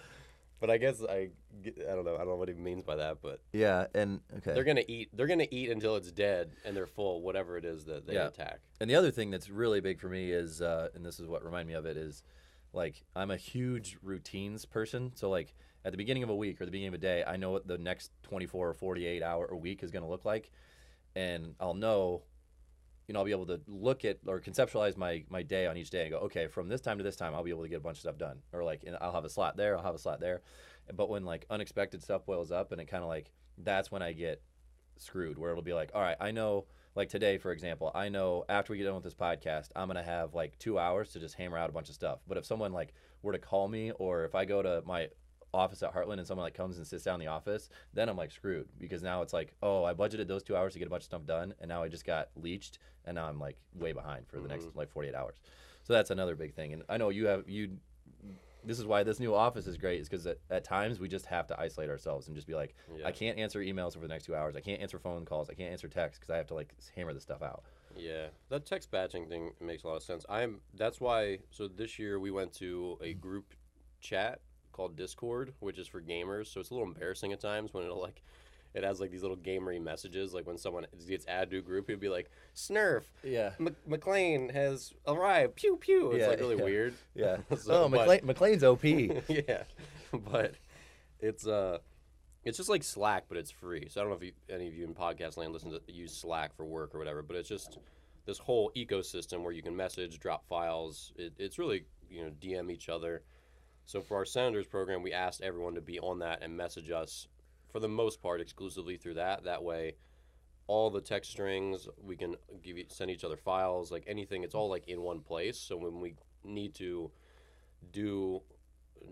But I guess I don't know what he means by that, but yeah, and okay, they're gonna eat until it's dead and they're full, whatever it is that they attack. And the other thing that's really big for me is, and this is what reminded me of it, is I'm a huge routines person. So at the beginning of a week or the beginning of a day, I know what the next 24 or 48 hour a week is gonna look like, and I'll know. I'll be able to look at or conceptualize my day on each day and go, okay, from this time to this time, I'll be able to get a bunch of stuff done. Or I'll have a slot there, I'll have a slot there. But when unexpected stuff boils up, and it kind of that's when I get screwed, where it'll be all right, I know, today, for example, I know after we get done with this podcast, I'm going to have 2 hours to just hammer out a bunch of stuff. But if someone were to call me, or if I go to my office at Heartland and someone comes and sits down in the office, then I'm screwed, because now it's oh, I budgeted those 2 hours to get a bunch of stuff done, and now I just got leached, and now I'm way behind for the next 48 hours. So that's another big thing. And I know this is why this new office is great, is because at times we just have to isolate ourselves and just be I can't answer emails over the next 2 hours, I can't answer phone calls, I can't answer texts, because I have to hammer this stuff out. Yeah, that text batching thing makes a lot of sense. That's why. So this year we went to a group chat called Discord, which is for gamers. So it's a little embarrassing at times when it has these little gamery messages. When someone gets added to a group, it'd be Snurf, yeah, McLean has arrived, pew pew. It's really weird. Yeah. So, McLean's OP. Yeah, but it's just Slack, but it's free. So I don't know if any of you in podcast land use Slack for work or whatever, but it's just this whole ecosystem where you can message, drop files. It's really DM each other. So for our Senators program, we asked everyone to be on that and message us, for the most part, exclusively through that. That way, all the text strings, we can send each other files, anything. It's all in one place. So when we need to do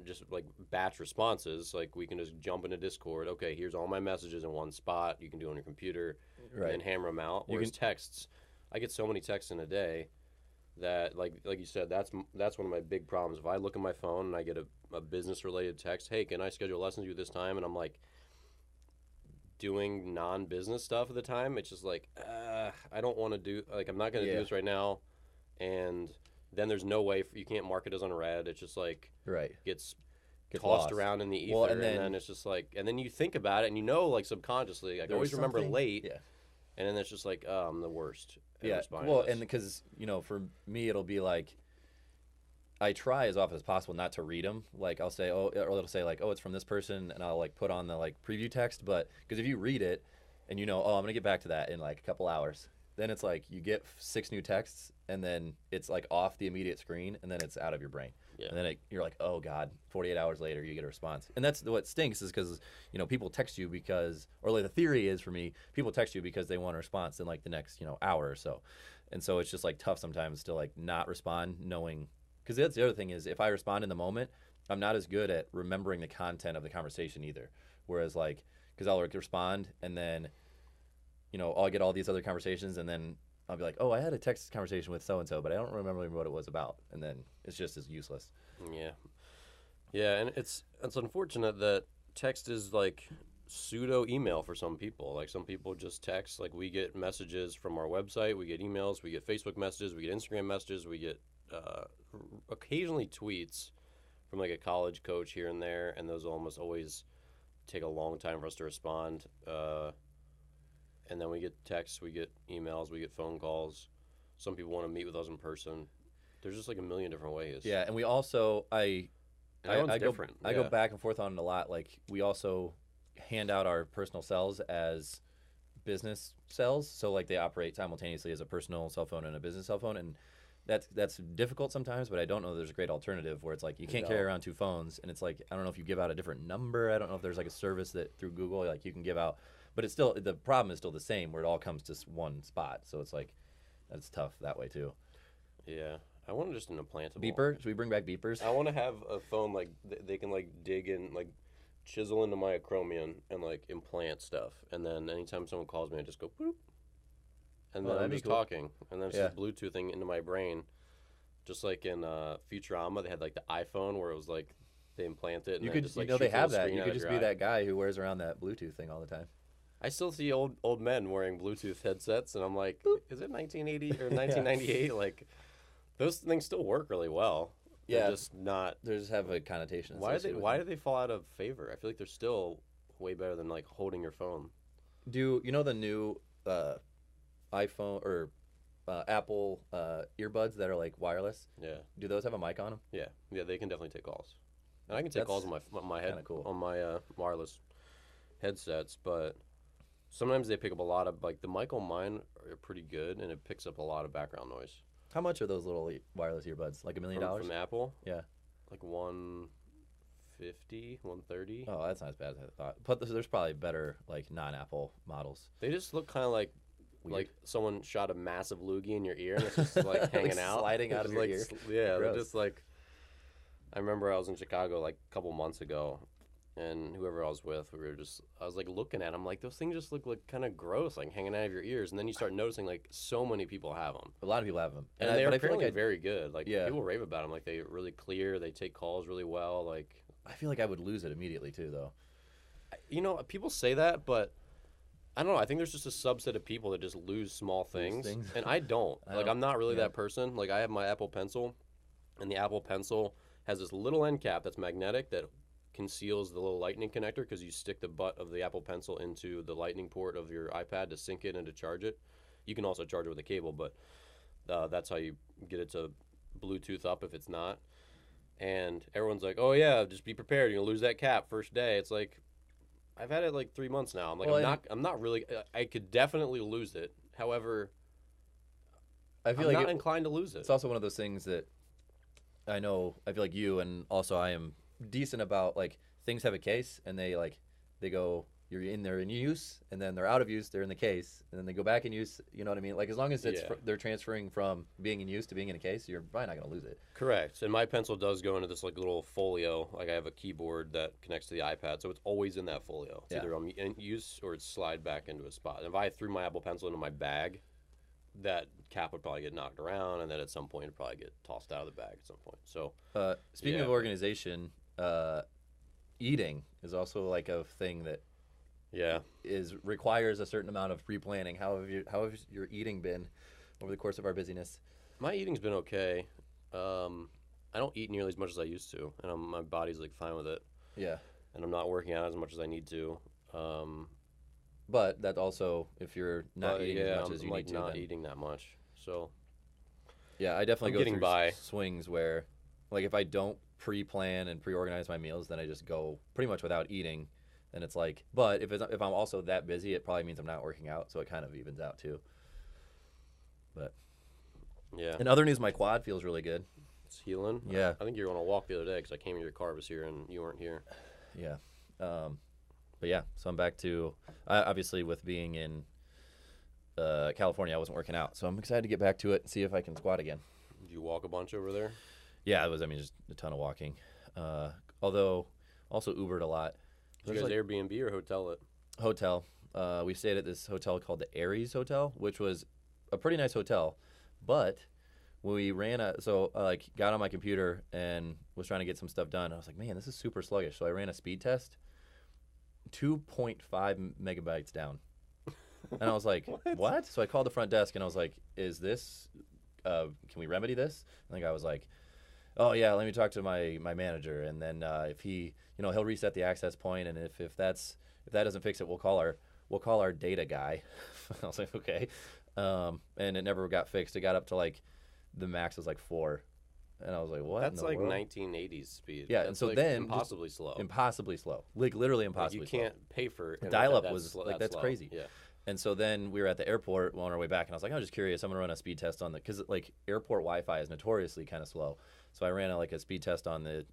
just batch responses, we can just jump into Discord. Okay, here's all my messages in one spot. You can do it on your computer, right, and hammer them out. Whereas texts, I get so many texts in a day that like you said, that's one of my big problems. If I look at my phone and I get a business related text, hey, can I schedule lessons with you this time, and I'm doing non-business stuff at the time, it's just I don't want to do, I'm not going to do this right now, and then there's no way you can't mark it as unread. It's just right, gets tossed lost around in the ether, and then it's just and then you think about it, and subconsciously, I always remember late, and then it's just oh, I'm the worst. Yeah, well, and because for me it'll be I try as often as possible not to read them. I'll say, oh, or it'll say oh, it's from this person, and I'll put on the preview text. But because if you read it, and oh, I'm going to get back to that in like a couple hours. Then it's like you get 6 new texts, and then it's like off the immediate screen, and then it's out of your brain. Yeah. And then you're like, oh God, 48 hours later, you get a response. And that's what stinks is because, people text you because, or like the theory is for me, people text you because they want a response in like the next, hour or so. And so it's just like tough sometimes to like not respond knowing, because that's the other thing is if I respond in the moment, I'm not as good at remembering the content of the conversation either. Whereas like, because I'll like respond and then, I'll get all these other conversations and then I'll be like, oh, I had a text conversation with so-and-so, but I don't remember what it was about. And then it's just as useless. Yeah. Yeah, and it's unfortunate that text is like pseudo email for some people. Like some people just text. Like we get messages from our website, we get emails, we get Facebook messages, we get Instagram messages, we get occasionally tweets from like a college coach here and there, and those almost always take a long time for us to respond. And then we get texts, we get emails, we get phone calls. Some people want to meet with us in person. There's just like a million different ways. Yeah, and we also I go back and forth on it a lot. Like we also hand out our personal cells as business cells, so like they operate simultaneously as a personal cell phone and a business cell phone, and that's difficult sometimes. But I don't know there's a great alternative where it's like you can't carry around 2 phones, and it's like I don't know if you give out a different number. I don't know if there's like a service that through Google like you can give out. But it's still, the problem is still the same where it all comes to one spot. So it's like, that's tough that way too. Yeah. I want just an implantable. Beeper? Should we bring back beepers? I want to have a phone like they can like dig in, like chisel into my acromion and like implant stuff. And then anytime someone calls me, I just go boop. And then I'm just talking. And then it's just Bluetoothing into my brain. Just like in Futurama, they had like the iPhone where it was like they implant it. And you could just, like, they have that. You could just be that guy who wears around that Bluetooth thing all the time. I still see old men wearing Bluetooth headsets, and I'm like, boop. Is it 1980 or 1998? Like, those things still work really well. Yeah, they're just not. They just have a connotation. Why did they fall out of favor? I feel like they're still way better than like holding your phone. Do you know the new iPhone or Apple earbuds that are like wireless? Yeah. Do those have a mic on them? Yeah, they can definitely take calls. And I can take calls on my head, cool. on my wireless headsets, but sometimes they pick up a lot of, like, the mic on mine are pretty good, and it picks up a lot of background noise. How much are those little wireless earbuds? Like $1 million? From Apple? Yeah. Like $150, $130. Oh, that's not as bad as I thought. But there's probably better, like, non-Apple models. They just look kind of like weird. Like someone shot a massive loogie in your ear, and it's just, like, hanging out. Sliding out of your ear. Yeah, they're just, like... I remember I was in Chicago, like, a couple months ago, and whoever I was with, I was like looking at them, like those things just look like kind of gross, like hanging out of your ears. And then you start noticing like so many people have them. A lot of people have them, and they're apparently very good. Like people rave about them, like they're really clear, they take calls really well. Like I feel like I would lose it immediately too, though. People say that, but I don't know. I think there's just a subset of people that just lose small things. And I don't. I'm not really that person. Like I have my Apple Pencil, and the Apple Pencil has this little end cap that's magnetic that conceals the little lightning connector, because you stick the butt of the Apple Pencil into the lightning port of your iPad to sync it and to charge it. You can also charge it with a cable, but that's how you get it to Bluetooth up if it's not. And everyone's like, oh yeah, just be prepared, you're gonna lose that cap first day. It's like, I've had it like 3 months now. I'm like, I'm not really, I could definitely lose it. However, I'm not inclined to lose it. It's also one of those things that I feel like you, and also I am decent about, like, things have a case, and they go, they're in use, and then they're out of use, they're in the case, and then they go back in use. You know what I mean? Like, as long as they're transferring from being in use to being in a case, you're probably not going to lose it. Correct. And my pencil does go into this like little folio. Like I have a keyboard that connects to the iPad, so it's always in that folio. It's either I'm in use or it's slide back into a spot. And if I threw my Apple Pencil into my bag, that cap would probably get knocked around, and then at some point it'd probably get tossed out of the bag at some point. So speaking of organization, eating is also like a thing that requires a certain amount of pre-planning. How have your eating been over the course of our busyness? My eating's been okay. I don't eat nearly as much as I used to, and my body's like fine with it. Yeah. And I'm not working out as much as I need to. But that also, if you're not eating as much as you need to, not eating that much. So yeah, I definitely go through swings where, like, if I don't pre-plan and pre-organize my meals, then I just go pretty much without eating, And it's like, but if I'm also that busy, it probably means I'm not working out, so it kind of evens out too. But Yeah. in other news, my quad feels really good. It's healing. Yeah. I think you were on a walk the other day because I came in, your car was here and you weren't here. Yeah. But yeah, so I'm back to obviously with being in California, I wasn't working out, so I'm excited to get back to it and see if I can squat again. Did you walk a bunch over there? Yeah, it was. I mean, just a ton of walking. Although also Ubered a lot. Did you guys Airbnb or hotel it? Hotel. We stayed at this hotel called the Aries Hotel, which was a pretty nice hotel, but we got on my computer and was trying to get some stuff done. I was like, man, this is super sluggish. So I ran a speed test, 2.5 megabytes down. And I was like, what? So I called the front desk and I was like, is this, can we remedy this? And the guy was like, oh yeah, let me talk to my manager. And then if he, he'll reset the access point. And if that doesn't fix it, we'll call our data guy. I was like, okay. And it never got fixed. It got up to like, the max was like 4. And I was like, what? That's like world? 1980s speed. Yeah, that's and so like then impossibly slow. Impossibly slow. Like literally impossibly you can't pay for it. Dial-up was like that's slow. crazy. Yeah. And so then we were at the airport on our way back, and I was like, I'm just curious. I'm gonna run a speed test on because like airport Wi-Fi is notoriously kind of slow. So I ran a speed test on the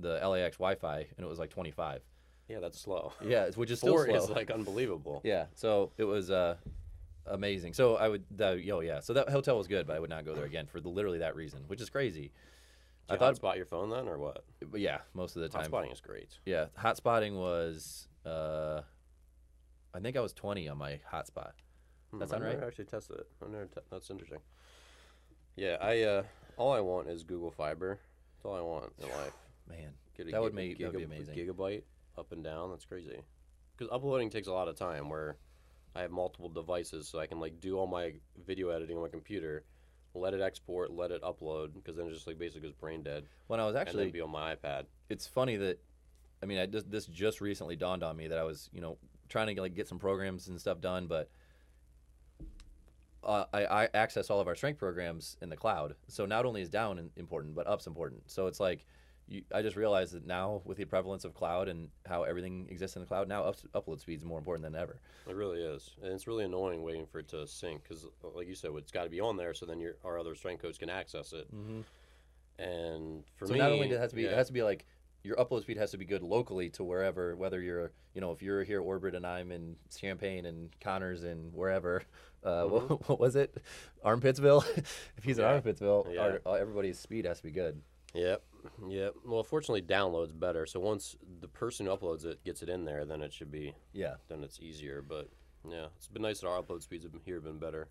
LAX Wi-Fi, and it was like 25. Yeah, that's slow. Yeah, which is still 4 slow. is like unbelievable. Yeah, so it was amazing. So I would, so that hotel was good, but I would not go there again for literally that reason, which is crazy. Did you hotspot your phone then, or what? Yeah, most of the time. Hotspotting is great. Yeah, hotspotting was, I think I was 20 on my hotspot. That sound right? I never actually tested it. That's interesting. Yeah, all I want is Google Fiber. That's all I want in life. Man, that would be amazing. Gigabyte up and down. That's crazy. Because uploading takes a lot of time. Where I have multiple devices, so I can do all my video editing on my computer, let it export, let it upload, because then it just basically goes brain dead. When I was actually and then be on my iPad. It's funny that, I mean, this just recently dawned on me that I was trying to get some programs and stuff done, but I access all of our strength programs in the cloud. So not only is down important, but up's important. So it's like, I just realized that now with the prevalence of cloud and how everything exists in the cloud, now upload speed is more important than ever. It really is. And it's really annoying waiting for it to sync because, like you said, it's got to be on there so then our other strength coach can access it. Mm-hmm. And for me... So not only does it has to be like, your upload speed has to be good locally to wherever, whether you're, if you're here at Warbird and I'm in Champaign and Connor's and wherever, what was it? Armpitsville? If he's in Armpitsville, everybody's speed has to be good. Yep. Well, fortunately, download's better. So once the person who uploads it gets it in there, then it should be. Yeah. Then it's easier. But yeah, it's been nice that our upload speeds have been better.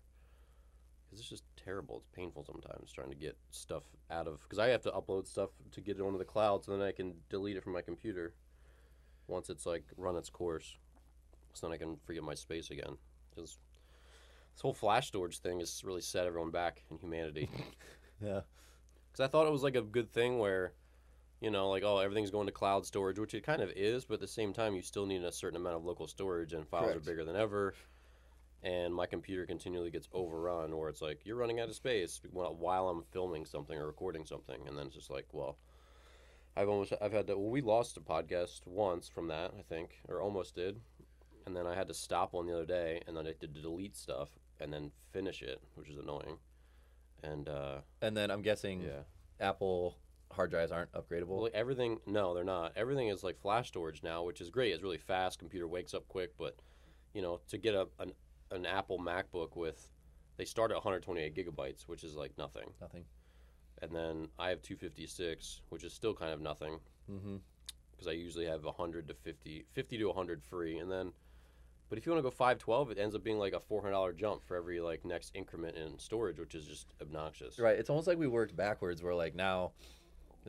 Because it's just terrible. It's painful sometimes trying to get stuff out of. Because I have to upload stuff to get it onto the cloud, so then I can delete it from my computer once it's run its course. So then I can free up my space again. Because this whole flash storage thing has really set everyone back in humanity. Yeah. Because I thought it was a good thing where, everything's going to cloud storage, which it kind of is, but at the same time, you still need a certain amount of local storage, and files are bigger than ever. And my computer continually gets overrun, or it's you're running out of space while I'm filming something or recording something. And then it's just I've had to, we lost a podcast once from that, I think, or almost did. And then I had to stop one the other day, and then I had to delete stuff and then finish it, which is annoying. And then I'm guessing Apple hard drives aren't upgradable. Well, everything, no, they're not. Everything is flash storage now, which is great. It's really fast. Computer wakes up quick, but to get an Apple MacBook they start at 128 gigabytes, which is nothing. Nothing. And then I have 256, which is still kind of nothing. Mm-hmm. Because I usually have 100 to 50 to 100 free, and then. But if you want to go 512, it ends up being a $400 jump for every next increment in storage, which is just obnoxious. Right. It's almost like we worked backwards. Where now,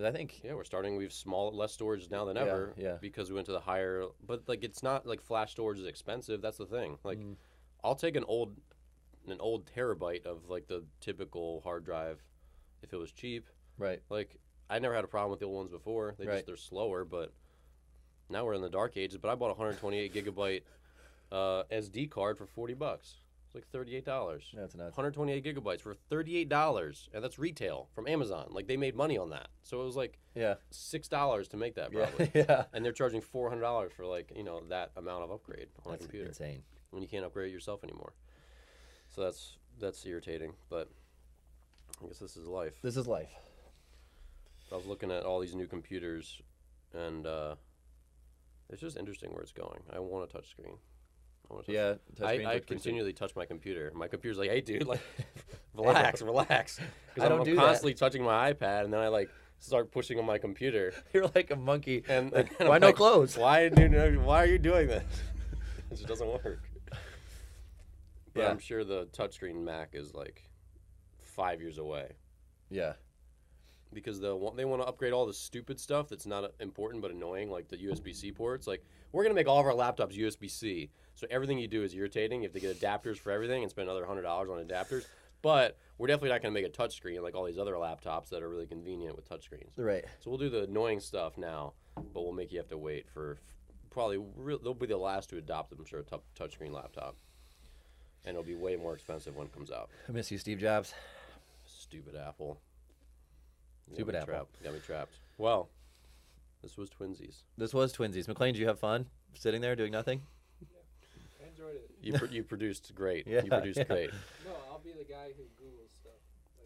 I think we're starting. We have less storage now than ever. Yeah. Because we went to the higher. But it's not flash storage is expensive. That's the thing. I'll take an old terabyte of the typical hard drive, if it was cheap. Right. I never had a problem with the old ones before. They're slower, but now we're in the dark ages. But I bought a 128 gigabyte. SD card for $40. It's like $38. That's nuts. 128 gigabytes for $38, and that's retail from Amazon. Like they made money on that, so it was like $6 to make that probably. Yeah. And they're charging $400 for like that amount of upgrade on That's a computer. insane. When you can't upgrade it yourself anymore. So that's irritating, but I guess this is life. This is life. I was looking at all these new computers, and it's just interesting where it's going. I want a touchscreen. I continually touch my computer. My computer's like, hey, dude, like, relax. Because I'm constantly touching my iPad, and then I, like, start pushing on my computer. You're like a monkey. And why no clothes? Why are you doing this? It just doesn't work. But I'm sure the touchscreen Mac is, like, 5 years away. Yeah. Because they want to upgrade all the stupid stuff that's not important but annoying, like the USB-C ports. Like, we're going to make all of our laptops USB-C. So everything you do is irritating. You have to get adapters for everything and spend another $100 on adapters. But we're definitely not going to make a touchscreen like all these other laptops that are really convenient with touchscreens. Right. So we'll do the annoying stuff now, but we'll make you have to wait for probably they'll be the last to adopt, I'm sure, a touchscreen laptop. And it'll be way more expensive when it comes out. I miss you, Steve Jobs. Stupid Apple. Stupid Apple. Got me trapped. Well, this was Twinsies. McLean, did you have fun sitting there doing nothing? Yeah, I enjoyed it. You produced great. Yeah, you produced great. No, I'll be the guy who Googles stuff.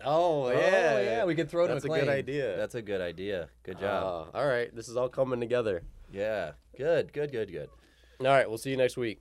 Oh, yeah. We could throw to That's McLean. a good idea. That's a good idea. Good job. All right. This is all coming together. Yeah. Good. All right. We'll see you next week.